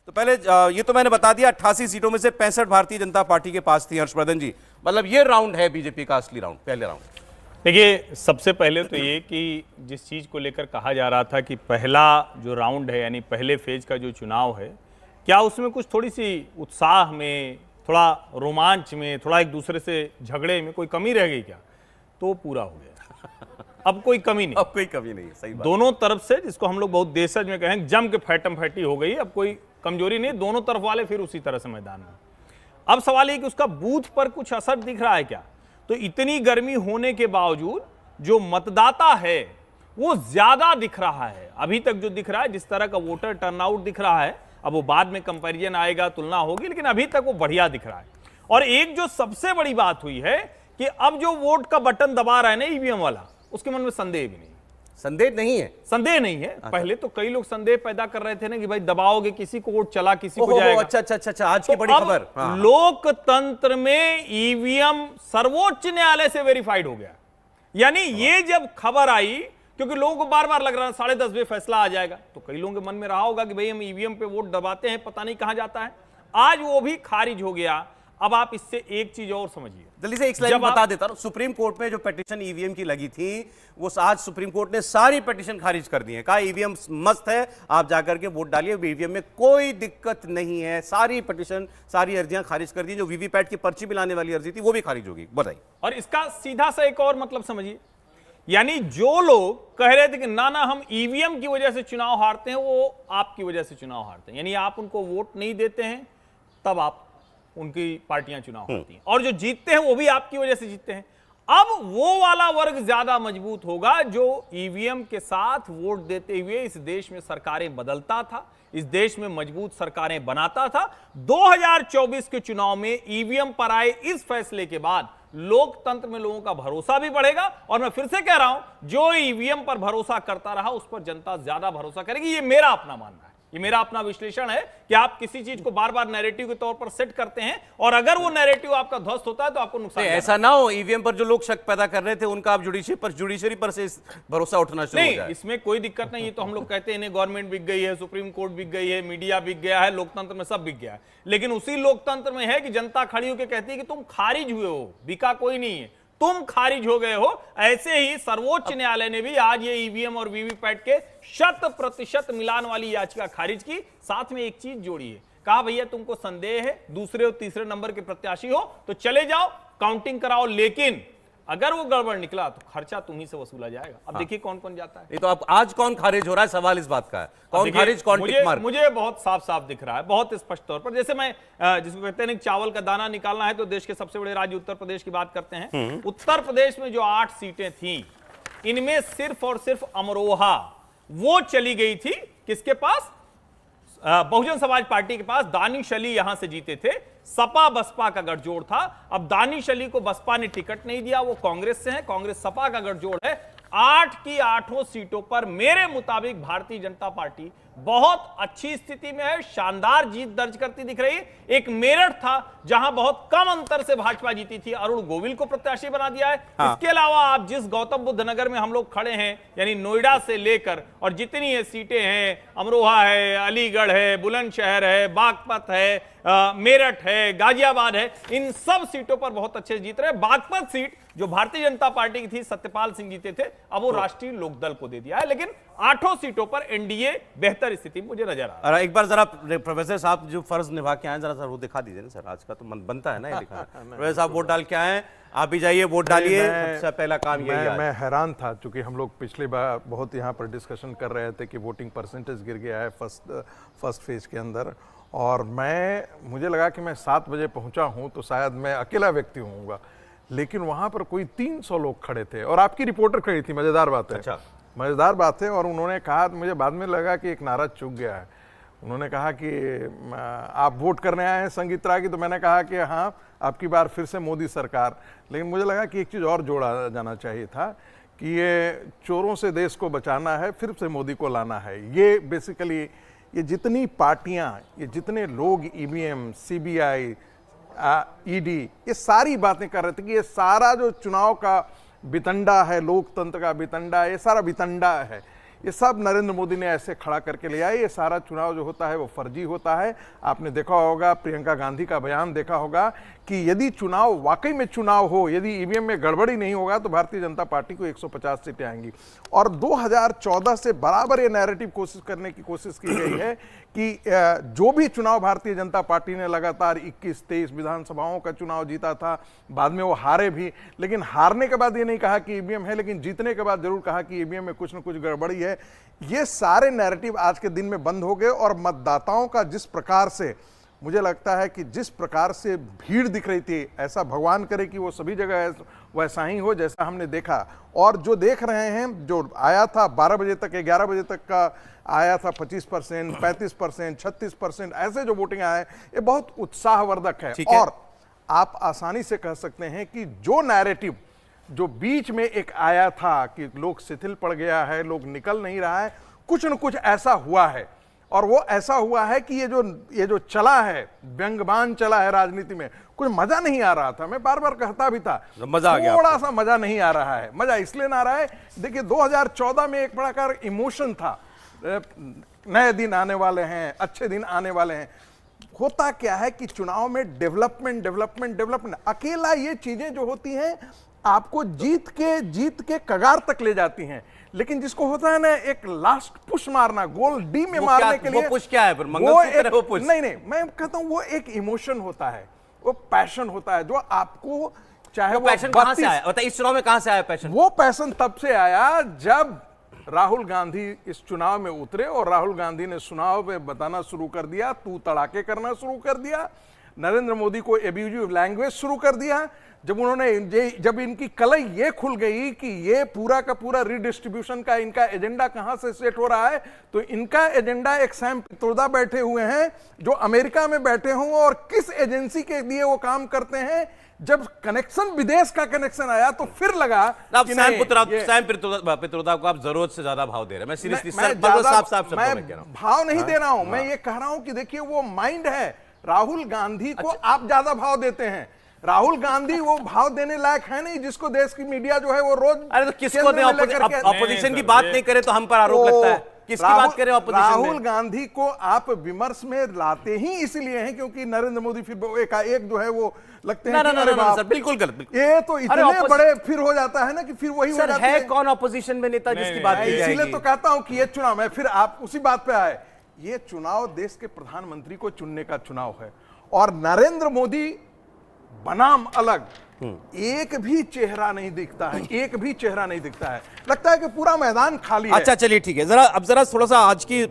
तो पहले ये तो मैंने बता दिया 88 सीटों में से 65 भारतीय जनता पार्टी के पास थी हर्षवर्धन जी, मतलब ये राउंड है बीजेपी का असली राउंड, पहले राउंड। देखिए, सबसे पहले तो ये कि जिस चीज़ को लेकर कहा जा रहा था कि पहला जो राउंड है यानी पहले फेज का जो चुनाव है, क्या उसमें कुछ थोड़ी सी उत्साह में, थोड़ा रोमांच में, थोड़ा एक दूसरे से झगड़े में कोई कमी रह गई क्या? तो पूरा हो गया। अब कोई कमी नहीं, अब कोई कमी नहीं, सही बात। दोनों तरफ से, जिसको हम लोग बहुत देशज में कहें, जम के फैटम फैटी हो गई। अब कोई कमजोरी नहीं, दोनों तरफ वाले फिर उसी तरह से मैदान में। अब सवाल ये कि उसका बूथ पर कुछ असर दिख रहा है क्या? तो इतनी गर्मी होने के बावजूद जो मतदाता है वो ज्यादा दिख रहा है अभी तक। जो दिख रहा है, जिस तरह का वोटर टर्नआउट दिख रहा है, अब वो बाद में कंपैरिजन आएगा, तुलना होगी, लेकिन अभी तक वो बढ़िया दिख रहा है। और एक जो सबसे बड़ी बात हुई है कि अब जो वोट का बटन दबा रहा है ना ईवीएम वाला, उसके मन में संदेह भी नहीं। संदेह नहीं है, संदेह नहीं है। पहले तो कई लोग संदेह पैदा कर रहे थे ना कि भाई दबाओगे किसी को वोट चला, किसी को जाएगा। अच्छा, आज की बड़ी खबर। लोकतंत्र में ईवीएम सर्वोच्च न्यायालय से वेरीफाइड हो गया। यानी ये जब खबर आई, क्योंकि लोगों को बार बार लग रहा है 10:30 बजे फैसला आ जाएगा, तो कई लोगों के मन में रहा होगा कि भाई हम ईवीएम पे वोट दबाते हैं, पता नहीं कहां जाता है। आज वो भी खारिज हो गया। अब आप इससे एक चीज और समझिए, जल्दी से एक स्लाइड बता देता हूं। सुप्रीम कोर्ट में जो पिटीशन ईवीएम की लगी थी, वो आज सुप्रीम कोर्ट ने सारी पिटीशन खारिज कर दी है। कहा ईवीएम मस्त है, आप जाकर के वोट डालिए, ईवीएम में कोई दिक्कत नहीं है। सारी पिटीशन, सारी अर्जियां खारिज कर दी। जो वीवीपैट की पर्ची मिलाने वाली अर्जी थी वो भी खारिज होगी। बताइए। और इसका सीधा सा एक और मतलब समझिए, यानी जो लोग कह रहे थे कि ना हम ईवीएम की वजह से चुनाव हारते हैं, वो आपकी वजह से चुनाव हारते हैं। यानी आप उनको वोट नहीं देते हैं, तब आप उनकी पार्टियां चुनाव हारती हैं, और जो जीतते हैं वो भी आपकी वजह से जीतते हैं। अब वो वाला वर्ग ज्यादा मजबूत होगा जो ईवीएम के साथ वोट देते हुए इस देश में सरकारें बदलता था, इस देश में मजबूत सरकारें बनाता था। 2024 के चुनाव में ईवीएम पर आए इस फैसले के बाद लोकतंत्र में लोगों का भरोसा भी बढ़ेगा। और मैं फिर से कह रहा हूं, जो ईवीएम पर भरोसा करता रहा उस पर जनता ज्यादा भरोसा करेगी। ये मेरा अपना मानना है, ये मेरा अपना विश्लेषण है कि आप किसी चीज को बार बार नैरेटिव के तौर पर सेट करते हैं, और अगर वो नैरेटिव आपका ध्वस्त होता है तो आपको नुकसान। ऐसा ना हो ईवीएम पर जो लोग शक पैदा कर रहे थे, उनका आप जुडिशरी पर से भरोसा उठना शुरू हो जाए। इसमें कोई दिक्कत नहीं है। तो हम लोग कहते हैं गवर्नमेंट बिक गई है, सुप्रीम कोर्ट बिक गई है, मीडिया बिक गया है, लोकतंत्र में सब बिक गया है। लेकिन उसी लोकतंत्र में है कि जनता खड़ी होकर कहती है कि तुम खारिज हुए हो, बिका कोई नहीं है, तुम खारिज हो गए हो। ऐसे ही सर्वोच्च न्यायालय ने भी आज ये ईवीएम और वीवीपैट के 100% मिलान वाली याचिका खारिज की। साथ में एक चीज जोड़ी है, कहा भैया तुमको संदेह है, दूसरे और तीसरे नंबर के प्रत्याशी हो तो चले जाओ, काउंटिंग कराओ, लेकिन अगर वो गड़बड़ निकला तो खर्चा तुम्ही से वसूला जाएगा। अब देखिए कौन कौन जाता है। ये तो अब आज कौन खारिज हो रहा है, सवाल इस बात का है, कौन खारिज, कौन टिक मार। मुझे बहुत साफ साफ दिख रहा है, बहुत स्पष्ट तौर पर। जैसे मैं जिसको कहते हैं चावल का दाना निकालना है तो देश के सबसे बड़े राज्य उत्तर प्रदेश की बात करते हैं। उत्तर प्रदेश में जो 8 सीटें थी, इनमें सिर्फ और सिर्फ अमरोहा वो चली गई थी किसके पास? बहुजन समाज पार्टी के पास। दानिश अली यहां से जीते थे, सपा बसपा का गठजोड़ था। अब दानिश अली को बसपा ने टिकट नहीं दिया, वो कांग्रेस से है, कांग्रेस सपा का गठजोड़ है। 8 की 8 सीटों पर मेरे मुताबिक भारतीय जनता पार्टी बहुत अच्छी स्थिति में है, शानदार जीत दर्ज करती दिख रही है। एक मेरठ था जहां बहुत कम अंतर से भाजपा जीती थी, अरुण गोविल को प्रत्याशी बना दिया है। इसके अलावा आप जिस गौतम बुद्ध नगर में हम लोग खड़े हैं, यानी नोएडा से लेकर और जितनी ये सीटें हैं, अमरोहा है, अलीगढ़ है, बुलंदशहर है, बागपत है, मेरठ है, गाजियाबाद है, इन सब सीटों पर बहुत अच्छे जीत रहे। बागपत सीट जो भारतीय जनता पार्टी की थी, सत्यपाल सिंह जीते थे, अब वो राष्ट्रीय लोकदल को दे दिया है। लेकिन 8 सीटों पर एनडीए बेहतर स्थिति मुझे नजर आ रहा है। एक बार जरा प्रोफेसर साहब जो फर्ज निभा के आए, जरा सर वो दिखा दीजिए ना सर, आज का तो मन बनता है ना ये दिखाना। प्रोफेसर साहब वोट डाल के आए, आप भी जाइए वोट डालिए, सबसे पहला काम यही है। मैं हैरान था क्योंकि हम लोग पिछली बार बहुत यहाँ पर डिस्कशन कर रहे थे कि वोटिंग परसेंटेज गिर गया है फर्स्ट फेज के अंदर, और मुझे लगा कि मैं 7 बजे पहुंचा हूं तो शायद मैं अकेला व्यक्ति होऊंगा, लेकिन वहां पर कोई 300 लोग खड़े थे और आपकी रिपोर्टर खड़ी थी। मजेदार बात है। अच्छा, मजेदार बात है। और उन्होंने कहा, मुझे बाद में लगा कि एक नारा चूक गया है। उन्होंने कहा कि आप वोट करने आए हैं संगीतरा की, तो मैंने कहा कि हाँ, आपकी बार फिर से मोदी सरकार। लेकिन मुझे लगा कि एक चीज़ और जोड़ा जाना चाहिए था कि ये चोरों से देश को बचाना है, फिर से मोदी को लाना है। ये बेसिकली ये जितनी पार्टियां, ये जितने लोग, ईवीएम, सीबीआई, ईडी, ये सारी बातें कर रहे थे कि ये सारा जो चुनाव का बितंडा है, लोकतंत्र का बितंडा, ये सारा बितंडा है। ये सब नरेंद्र मोदी ने ऐसे खड़ा करके ले आए। ये सारा चुनाव जो होता है वो फर्जी होता है। आपने देखा होगा, प्रियंका गांधी का बयान देखा होगा कि यदि चुनाव वाकई में चुनाव हो, यदि ईवीएम में गड़बड़ी नहीं होगा तो भारतीय जनता पार्टी को 150 सीटें आएंगी। और 2014 से बराबर ये नैरेटिव कोशिश करने की कोशिश की गई है कि जो भी चुनाव भारतीय जनता पार्टी ने लगातार 21-23 विधानसभाओं का चुनाव जीता था, बाद में वो हारे भी, लेकिन हारने के बाद ये नहीं कहा कि ईवीएम है, लेकिन जीतने के बाद जरूर कहा कि ईवीएम में कुछ न कुछ गड़बड़ी है। ये सारे नैरेटिव आज के दिन में बंद हो गए और मतदाताओं का जिस प्रकार से, मुझे लगता है कि जिस प्रकार से भीड़ दिख रही थी, ऐसा भगवान करे कि वो सभी जगह वैसा ही हो जैसा हमने देखा। और जो देख रहे हैं, जो आया था 12 बजे तक, 11 बजे तक का आया था 25%, 35%, 36%, ऐसे जो वोटिंग आया है, ये बहुत उत्साहवर्धक है। और आप आसानी से कह सकते हैं कि जो नैरेटिव जो बीच में एक आया था कि लोग शिथिल पड़ गया है, लोग निकल नहीं रहा है, कुछ न कुछ ऐसा हुआ है। और वो ऐसा हुआ है कि ये जो चला है, व्यंग्यबान चला है राजनीति में, कुछ मजा नहीं आ रहा था। मैं बार बार कहता भी था, मजा आ गया, थोड़ा सा मजा नहीं आ रहा है। मजा इसलिए ना आ रहा है, देखिए 2014 में एक बड़ा इमोशन था, नए दिन आने वाले हैं, अच्छे दिन आने वाले हैं। होता क्या है कि चुनाव में डेवलपमेंट, अकेला ये चीजें जो होती हैं आपको जीत के कगार तक ले जाती हैं, लेकिन जिसको होता है ना एक लास्ट पुश मारना, गोल डी में मारने के लिए, वो पुश क्या है? वो पुश नहीं, मैं कहता हूं वो एक इमोशन होता है, वो पैशन होता है जो आपको, चाहे वो पैशन कहां से आया? बताइए, इस चुनाव में कहां से आया पैशन? वो पैशन तब से आया जब राहुल गांधी इस चुनाव में उतरे और राहुल गांधी ने चुनाव में बताना शुरू कर दिया, तू तड़ाके करना शुरू कर दिया, नरेंद्र मोदी को एब्यूजिव लैंग्वेज शुरू कर दिया। जब इनकी कलई ये खुल गई कि ये पूरा का पूरा रिडिस्ट्रीब्यूशन का इनका एजेंडा कहां से सेट हो रहा है, तो इनका एजेंडा एक सैम पित्रोदा बैठे हुए हैं जो अमेरिका में बैठे हों और किस एजेंसी के लिए वो काम करते हैं। जब कनेक्शन, विदेश का कनेक्शन आया तो फिर लगा कि सैम पित्रोदा को आप जरूरत से ज्यादा भाव दे रहे हैं। मैं सीरियसली साफ भाव नहीं दे रहा हूं, मैं ये कह रहा हूं कि देखिए वो माइंड है, राहुल गांधी को आप ज्यादा भाव देते हैं। राहुल गांधी वो भाव देने लायक है नहीं जिसको देश की मीडिया जो है वो रोज, अरे तो किसको दे? ऑपोजिशन की बात नहीं करे तो हम पर आरोप लगता है। किसकी बात करें ऑपोजिशन में? राहुल गांधी को आप विमर्श में लाते ही इसलिए हैं क्योंकि नरेंद्र मोदी फिर एक जो है वो लगते हैं सर, बिल्कुल गलत। ये तो इतने बड़े फिर हो जाता है ना कि फिर वही हो जाता है। कौन ऑपोजिशन में नेता जिसकी बात की जाएगी? इसीलिए तो कहता हूं कि ये चुनाव है, फिर आप उसी बात पे आए, ये चुनाव देश के प्रधानमंत्री को चुनने का चुनाव है और नरेंद्र मोदी बनाम अलग एक भी चेहरा नहीं दिखता है, एक भी चेहरा नहीं दिखता है, लगता है कि पूरा मैदान खाली है। अच्छा चलिए ठीक है, अब जरा थोड़ा सा आज की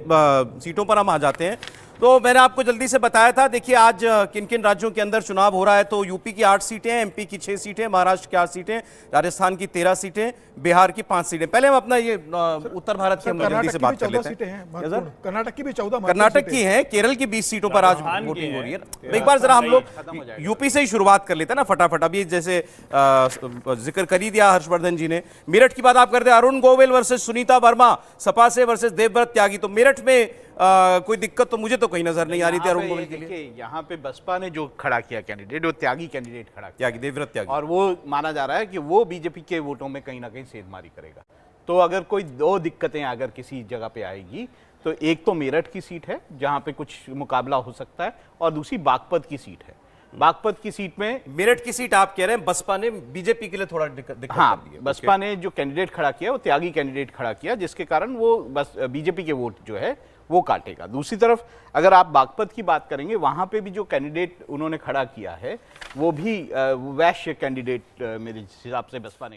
सीटों पर हम आ जाते हैं। तो मैंने आपको जल्दी से बताया था, देखिए आज किन किन राज्यों के अंदर चुनाव हो रहा है। तो यूपी की 8 सीटें, एमपी की 6 सीटें, महाराष्ट्र की 8 सीटें, राजस्थान की 13 सीटें, बिहार की 5 सीटें। पहले हम अपना ये उत्तर भारत की हम जल्दी से बात कर लेते हैं। कर्नाटक की भी 14, कर्नाटक की है, केरल की 20 सीटों पर आज वोटिंग हो रही है। एक बार जरा हम लोग यूपी से ही शुरुआत कर लेते हैं ना फटाफट। अभी जैसे जिक्र कर ही दिया हर्षवर्धन जी ने, मेरठ की बात आप करते हैं, अरुण गोविल वर्सेस सुनीता वर्मा, सपा से वर्सेस देवव्रत त्यागी। तो मेरठ में कोई दिक्कत तो मुझे तो कहीं नजर नहीं आ रही थी अरुण गोविल के लिए। यहाँ पे बसपा ने जो खड़ा किया कैंडिडेट, वो त्यागी कैंडिडेट खड़ा किया, देवव्रत त्यागी, और वो माना जा रहा है कि वो बीजेपी के वोटों में कहीं ना कहीं सेंधमारी करेगा। तो अगर कोई दो दिक्कतें अगर किसी जगह पे आएगी तो एक तो मेरठ की सीट है जहां पे कुछ मुकाबला हो सकता है, और दूसरी बागपत की सीट है। बागपत की सीट में, मेरठ की सीट आप कह रहे हैं बसपा ने बीजेपी के लिए थोड़ा दिक्कत हाँ, कर दी है। बसपा ने जो कैंडिडेट खड़ा किया वो त्यागी कैंडिडेट खड़ा किया, जिसके कारण वो बस बीजेपी के वोट जो है वो काटेगा। दूसरी तरफ अगर आप बागपत की बात करेंगे, वहां पे भी जो कैंडिडेट उन्होंने खड़ा किया है वो भी वैश्य कैंडिडेट मेरे हिसाब से बसपा ने